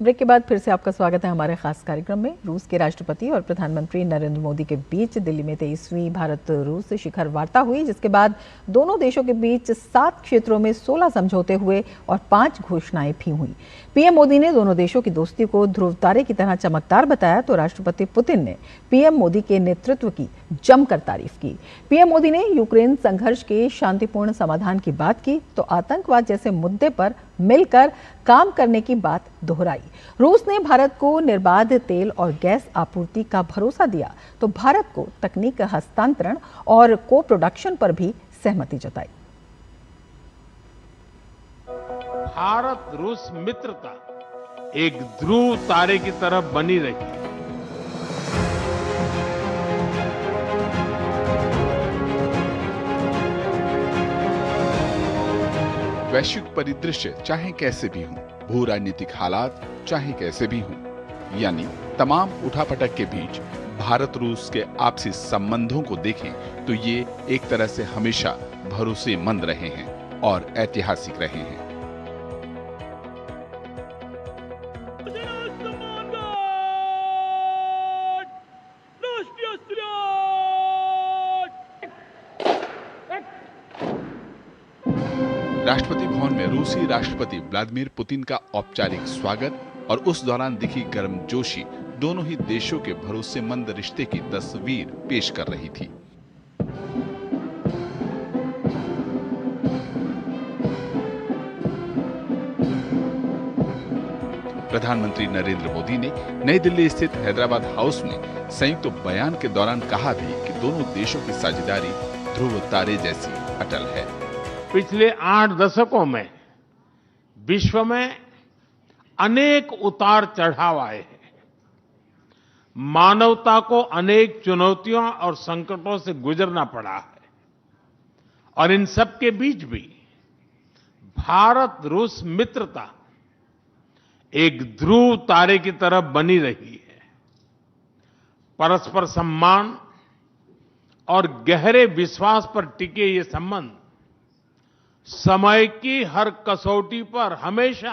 Break के बाद फिर से आपका स्वागत है हमारे खास कार्यक्रम में। रूस के राष्ट्रपति और प्रधानमंत्री नरेंद्र मोदी के बीच दिल्ली में 23वीं भारत रूस शिखर वार्ता हुई, जिसके बाद दोनों देशों के बीच 7 क्षेत्रों में 16 समझौते हुए और 5 घोषणाएं भी हुई। पीएम मोदी ने दोनों देशों की दोस्ती को ध्रुव तारे की तरह चमकदार बताया तो राष्ट्रपति पुतिन ने पीएम मोदी के नेतृत्व की जमकर तारीफ की। पीएम मोदी ने यूक्रेन संघर्ष के शांतिपूर्ण समाधान की बात की तो आतंकवाद जैसे मुद्दे पर मिलकर काम करने की बात दोहराई। रूस ने भारत को निर्बाध तेल और गैस आपूर्ति का भरोसा दिया तो भारत को तकनीक हस्तांतरण और को प्रोडक्शन पर भी सहमति जताई। भारत रूस मित्रता एक ध्रुव तारे की तरह बनी रही। वैश्विक परिदृश्य चाहे कैसे भी हों, भू राजनीतिक हालात चाहे कैसे भी हों, यानी तमाम उठापटक के बीच भारत रूस के आपसी संबंधों को देखें तो ये एक तरह से हमेशा भरोसेमंद रहे हैं और ऐतिहासिक रहे हैं। राष्ट्रपति भवन में रूसी राष्ट्रपति व्लादिमीर पुतिन का औपचारिक स्वागत और उस दौरान दिखी गर्मजोशी दोनों ही देशों के भरोसेमंद रिश्ते की तस्वीर पेश कर रही थी। प्रधानमंत्री नरेंद्र मोदी ने नई दिल्ली स्थित हैदराबाद हाउस में संयुक्त बयान के दौरान कहा भी कि दोनों देशों की साझेदारी ध्रुव तारे जैसी अटल है। पिछले 8 दशकों में विश्व में अनेक उतार चढ़ाव आए हैं। मानवता को अनेक चुनौतियों और संकटों से गुजरना पड़ा है और इन सब के बीच भी भारत रूस मित्रता एक ध्रुव तारे की तरह बनी रही है। परस्पर सम्मान और गहरे विश्वास पर टिके ये संबंध समय की हर कसौटी पर हमेशा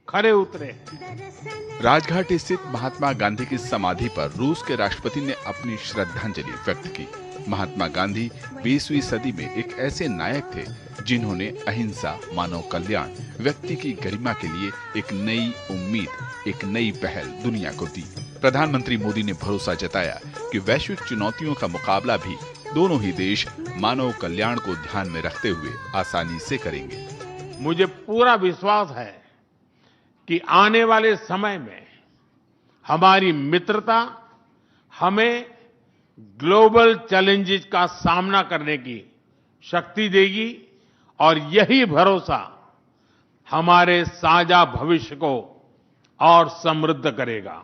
खरे उतरे हैं। राजघाट स्थित महात्मा गांधी की समाधि पर रूस के राष्ट्रपति ने अपनी श्रद्धांजलि व्यक्त की। महात्मा गांधी 20वीं सदी में एक ऐसे नायक थे जिन्होंने अहिंसा, मानव कल्याण, व्यक्ति की गरिमा के लिए एक नई उम्मीद, एक नई पहल दुनिया को दी। प्रधानमंत्री मोदी ने भरोसा जताया कि वैश्विक चुनौतियों का मुकाबला भी दोनों ही देश मानव कल्याण को ध्यान में रखते हुए आसानी से करेंगे। मुझे पूरा विश्वास है कि आने वाले समय में हमारी मित्रता हमें ग्लोबल चैलेंजेस का सामना करने की शक्ति देगी और यही भरोसा हमारे साझा भविष्य को और समृद्ध करेगा।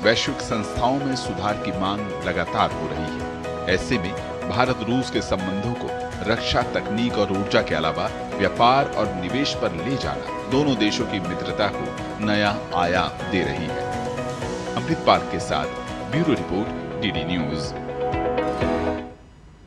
वैश्विक संस्थाओं में सुधार की मांग लगातार हो रही है। ऐसे में भारत रूस के संबंधों को रक्षा, तकनीक और ऊर्जा के अलावा व्यापार और निवेश पर ले जाना दोनों देशों की मित्रता को नया आयाम दे रही है। अमृतपाल के साथ ब्यूरो रिपोर्ट, डीडी न्यूज।